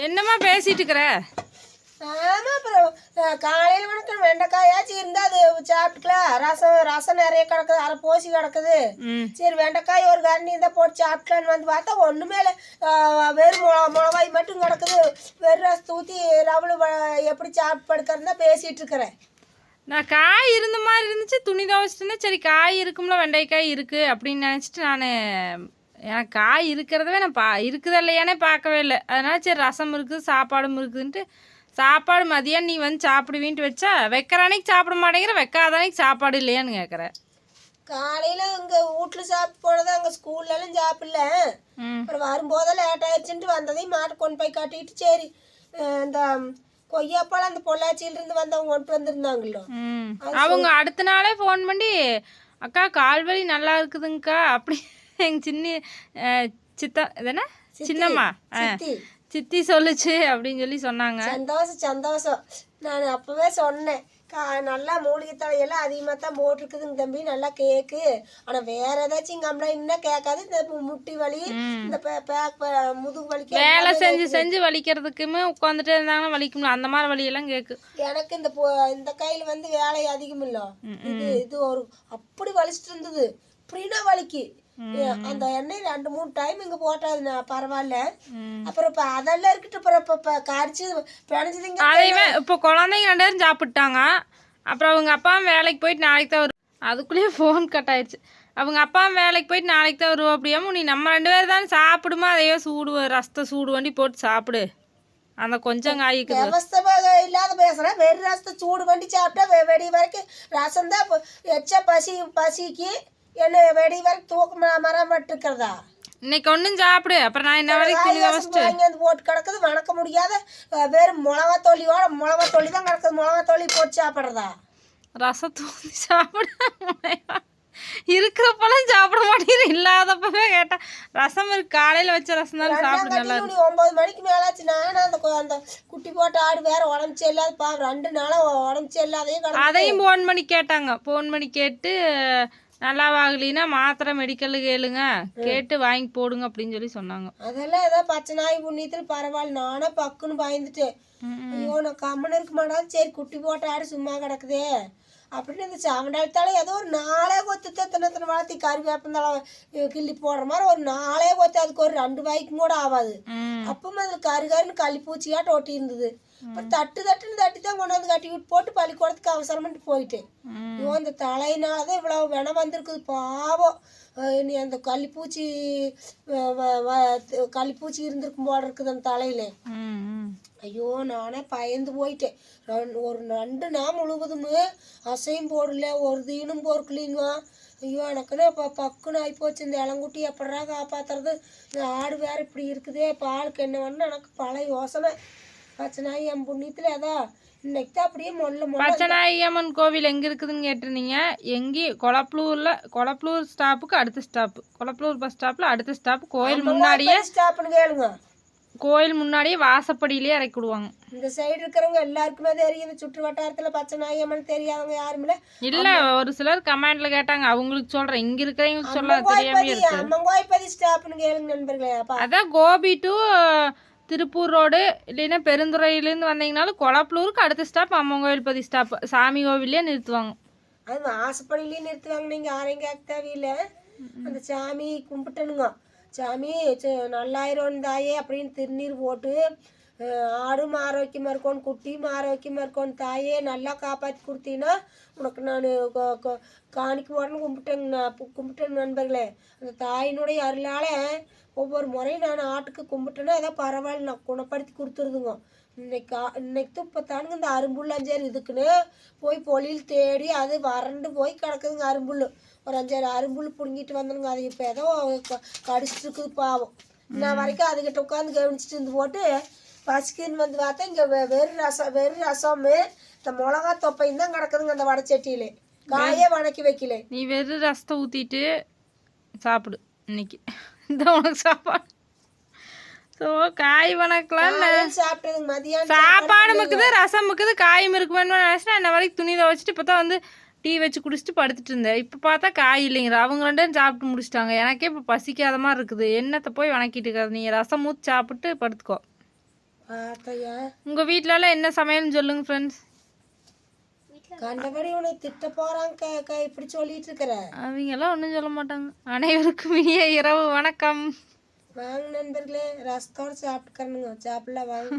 என்னம்மா பேசிட்டு இருக்கிற? ஆமா, அப்புறம் காலையில் வணக்கம் வெண்டைக்காயாச்சும் இருந்தா அது சாப்பிட்டுக்கலாம். ரசம் நிறைய கிடக்குது, அரை போசி கிடக்குது. சரி வெண்டைக்காய் ஒரு கரண்டி இருந்தால் போட்டு சாப்பிட்டலான்னு வந்து பார்த்தா ஒன்றுமே இல்லை. வெறும் மிளகாய் மட்டும் கிடக்குது. வெறும் ரசத்தை ஊற்றி ரவலு எப்படி சாப்பிட்டு படுக்கிறதா பேசிகிட்டு இருக்கிறேன். நான் காய் இருந்த மாதிரி இருந்துச்சு, துணி துவைச்சிட்டுருந்தேன். சரி காய் இருக்கும்ல, வெண்டைக்காய் இருக்குது அப்படின்னு நினச்சிட்டு நான் எனக்கு காய் இருக்கிறதவே நான் இருக்குதா இல்லையானே பார்க்கவே இல்லை. அதனால சரி ரசம் இருக்குது சாப்பாடும் இருக்குதுன்ட்டு சாப்பாடு மதியம் நீ வந்து சாப்பிடுவீன்ட்டு வச்சா வைக்கிற அன்னைக்கு சாப்பிட மாட்டேங்கிற, வைக்காத அன்னைக்கு சாப்பாடு இல்லையான்னு கேட்குறேன். காலையில் இங்கே வீட்டில் சாப்பிட்டு போனது, அங்கே ஸ்கூல்லலாம் சாப்பிடல. அப்புறம் வரும்போதெல்லாம் லேட் ஆயிடுச்சுன்ட்டு வந்ததையும் மாட்டை கொண்டு போய் கட்டிட்டு சரி இந்த கொய்யாப்பால் அந்த பொள்ளாச்சியிலிருந்து வந்தவங்க கொண்டு வந்திருந்தாங்களோ, அவங்க அடுத்த நாளே ஃபோன் பண்ணி அக்கா கால்வலி நல்லா இருக்குதுங்கக்கா அப்படி எங்கள் சித்தா இதுனா சின்னம்மா சித்தி சொல்லுச்சு அப்படின்னு சொல்லி சொன்னாங்க. சந்தோஷம். நான் அப்போவே சொன்னேன், நல்லா மூலிகை தலையெல்லாம் அதிகமாக தான் போட்டிருக்குதுங்க தம்பி, நல்லா கேக்கு. ஆனால் வேற ஏதாச்சும் கம்ப்ளைண்ட்னா கேட்காது. இந்த முட்டி வலி, இந்த முதுகு வலிக்கு வேலை செஞ்சு வலிக்கிறதுக்குமே உட்காந்துட்டே இருந்தாங்கன்னா வலிக்கும்ல, அந்த மாதிரி வலியெல்லாம் கேட்கு. எனக்கு இந்த கையில் வந்து வேலை அதிகம் இல்லை. இது ஒரு அப்படி வலிச்சிட்டு இருந்தது, இப்படின்னா வலிக்கு. அந்த எண்ணெய் 2-3 டைம் இங்கே போட்டாது பரவாயில்ல. அப்புறம் இப்போ அதெல்லாம் இருக்கட்டும். அப்புறம் இப்போ கரிச்சு பிணைஞ்சதுங்க. அதையுமே இப்போ குழந்தைங்க 2 பேரும் சாப்பிட்டாங்க. அப்புறம் அவங்க அப்பாவும் வேலைக்கு போயிட்டு நாளைக்கு தான் வரும். அதுக்குள்ளேயே ஃபோன் கட் ஆயிடுச்சு. அவங்க அப்பாவும் வேலைக்கு போயிட்டு நாளைக்கு தான் வருவோம். அப்படியாம நீ நம்ம 2 பேர் தான் சாப்பிடுமா, அதையோ ரசத்தை சூடு வண்டி போட்டு சாப்பிடு. அந்த கொஞ்சம் காய்க்கு விவசாய இல்லாத பேசுகிறேன். வெறும் ரசத்தை சூடு வண்டி சாப்பிட்டா வெடி வரைக்கும் ரசம் தான் எச்சா பசிக்கு என்ன வெடி வரைக்கும் தூக்க மரப்பட்டுருக்கிறதா. இன்னைக்கு ஒன்றும் சாப்பிடு. அப்புறம் நான் என்ன வரைக்கும் வந்து போட்டு கிடக்குது, வணக்க முடியாத வெறும் மிளகா தோழி தான் கிடக்குது. மிளகா தோழி போட்டு சாப்பிட்றதா? ரசத்தை ஊற்றி சாப்பிட இருக்கிறப்பெல்லாம் சாப்பிட மாட்டேங்கிற, இல்லாதப்பவே கேட்டேன். ரசம் இருக்கு, காலையில் வச்ச ரசம் தான் சாப்பிட நல்லா. 9 மணிக்கு மேலாச்சு. நானும் அந்த குட்டி போட்ட ஆடு வேற உடம்பு சரியில்லாதப்பா, 2 நாளாக உடம்பு சரியில்லாதையும் அதையும் ஃபோன் பண்ணி கேட்டாங்க. ஃபோன் பண்ணி கேட்டு நல்லா ஆகலின்னா மாத்திரை மெடிக்கலு கேளுங்க, கேட்டு வாங்கி போடுங்க அப்படின்னு சொல்லி சொன்னாங்க. அதெல்லாம் ஏதோ பச்சை நாய் புண்ணியத்தில் பரவாயில்ல. நானே பக்குன்னு பயந்துட்டேன். ஐயோ நான் கம்மன் இருக்க மாட்டாது. சரி குட்டி போட்ட ஆடு சும்மா கிடக்குதே அப்படின்னு இந்த சாவண்டாலத்தால ஏதோ ஒரு 4 கொத்து எத்தனை வளர்த்தி கருவேப்பந்தாலும் கிள்ளி போடுற மாதிரி ஒரு 4 கொத்து, அதுக்கு ஒரு 2 வாய்க்கும் கூட ஆகாது. அப்பவும் அதில் கருன்னு களிப்பூச்சியாட்ட ஒட்டி இருந்தது. அப்புறம் தட்டுன்னு தட்டி தான் கொண்டு வந்து கட்டி விட்டு போட்டு பள்ளிக்கூடத்துக்கு அவசரம்ட்டு போயிட்டேன். ஐயோ அந்த தலையினாலதான் இவ்வளவு வெனம் வந்திருக்குது பாவம். நீ அந்த களிப்பூச்சி இருந்திருக்கும் போட இருக்குது அந்த தலையில. ஐயோ நானே பயந்து போயிட்டேன். ஒரு 2 நாள் முழுவதுமே அசையும் போடல, ஒரு தீனும் பொறுக்கலிங்க. ஐயோ எனக்குன்னு இப்போ பக்குன்னு ஆகிப்போச்சு. இந்த இளங்குட்டி எப்படா காப்பாற்றுறது, இந்த ஆடு வேறு இப்படி இருக்குதே, பாலுக்கு என்ன வேணும்னு எனக்கு பல யோசனை. பச்சை நாய் என் புண்ணியத்தில் ஏதா இன்னைக்கு தான் அப்படியே பச்சை நாய் அம்மன் கோவில் எங்கே இருக்குதுன்னு கேட்டிருந்தீங்க. எங்கேயும் கொளப்பலூர் ஸ்டாப்புக்கு அடுத்த ஸ்டாப்பு, கொளப்பலூர் பஸ் ஸ்டாப்பில் அடுத்த ஸ்டாப்பு. கோயில் முன்னாடியே ஸ்டாப்புன்னு கேளுங்க. கோயில் முன்னாடியே வாசப்படியிலேயே இறக்கி விடுவாங்க. இந்த சைடு இருக்கிறவங்க எல்லாருக்குமே தெரியும். இந்த சுற்று வட்டாரத்தில் பச்சை நாயம்மன் தெரியாதவங்க யாருமே இல்லை. ஒரு சிலர் கமெண்ட்ல கேட்டாங்க, அவங்களுக்கு சொல்கிறேன், இங்கே இருக்கிறவங்களுக்கு சொல்ல தெரியாமல் இருக்கு. அம்மங்கோய்பதி ஸ்டாப்னு கேளுங்க நண்பர்களே. அதான் கோபி டு திருப்பூர் ரோடு இல்லைன்னா பெருந்துறையிலேருந்து வந்தீங்கனாலும் கொளப்பலூருக்கு அடுத்த ஸ்டாப் அம்மங்கோயில்பதி ஸ்டாப். சாமி கோவிலே நிறுத்துவாங்க. அது வாசப்படியிலேயே நிறுத்துவாங்க. நீங்கள் யாரையும் கேட்க தேவையில்லை. அந்த சாமி கும்பிட்டனுங்க. சாமி நல்லாயிரம் தாயே அப்படின்னு திருநீர் போட்டு ஆடும் ஆரோக்கியமாக இருக்கணும், குட்டியும் ஆரோக்கியமாக இருக்கணும், தாயே நல்லா காப்பாற்றி கொடுத்தீங்கன்னா உனக்கு நான் காணிக்கு போடணும் கும்பிட்டேன் நண்பர்களே. அந்த தாயினுடைய அருளால் ஒவ்வொரு முறையும் நான் ஆட்டுக்கு கும்பிட்டேன்னா அதான் பரவாயில்ல, நான் குணப்படுத்தி கொடுத்துருதுங்க. இன்னைக்கு இப்போ தானுங்க இந்த அரும்புல் 5 இதுக்குன்னு போய் பொலியில் தேடி அது வறண்டு போய் கிடக்குதுங்க அரும்புல். ஒரு 5 அரும்புல் பிடுங்கிட்டு வந்துடுங்க. அது இப்போ ஏதோ கடிச்சிட்டு இருக்குது பாவம். நான் வரைக்கும் அதுக்கிட்ட உட்காந்து கவனிச்சிட்டு இருந்து போட்டு பசிக்குன்னு வந்து பார்த்தா இங்கே வெறும் ரசமே இந்த மிளகா தொப்பையும் தான் கிடக்குதுங்க அந்த வடைச்சட்டியிலே. காயே வணக்கி வைக்கல. நீ வெறும் ரசத்தை ஊற்றிட்டு சாப்பிடு இன்னைக்கு, இந்த உனக்கு சாப்பாடு. ஸோ காய் வணக்கலாம் சாப்பிட்டது மதியம் சாப்பாடு முக்குது, ரசம் முக்குது, காயும் இருக்குமென்னு நினச்சினா என்ன வரைக்கும் துணி துவைச்சிட்டு இப்போ தான் வந்து டீ வச்சு குடிச்சிட்டு படுத்துட்டு இருந்தேன். இப்போ பார்த்தா காய் இல்லைங்கிற. அவங்க 2 பேரும் சாப்பிட்டு முடிச்சிட்டாங்க. எனக்கே இப்போ பசிக்காத மாதிரி இருக்குது. என்னத்தை போய் வணக்கிட்டு இருக்காது. நீங்கள் ரசம் ஊற்றி சாப்பிட்டு படுத்துக்கோ. பார்த்தையா உங்கள் வீட்டிலலாம் என்ன சமையல்னு சொல்லுங்கள் ஃப்ரெண்ட்ஸ். கண்டபடி உன்னை திட்ட போறாங்க இப்படி சொல்லிட்டு இருக்கிற. அவங்கெல்லாம் ஒன்றும் சொல்ல மாட்டாங்க. அனைவருக்கும் இனிய இரவு வணக்கம். வாங்க நண்பர்களே, ரசத்தோடு சாப்பிட்டுக்கிறனுங்க. சாப்பிடலாம் வாங்க.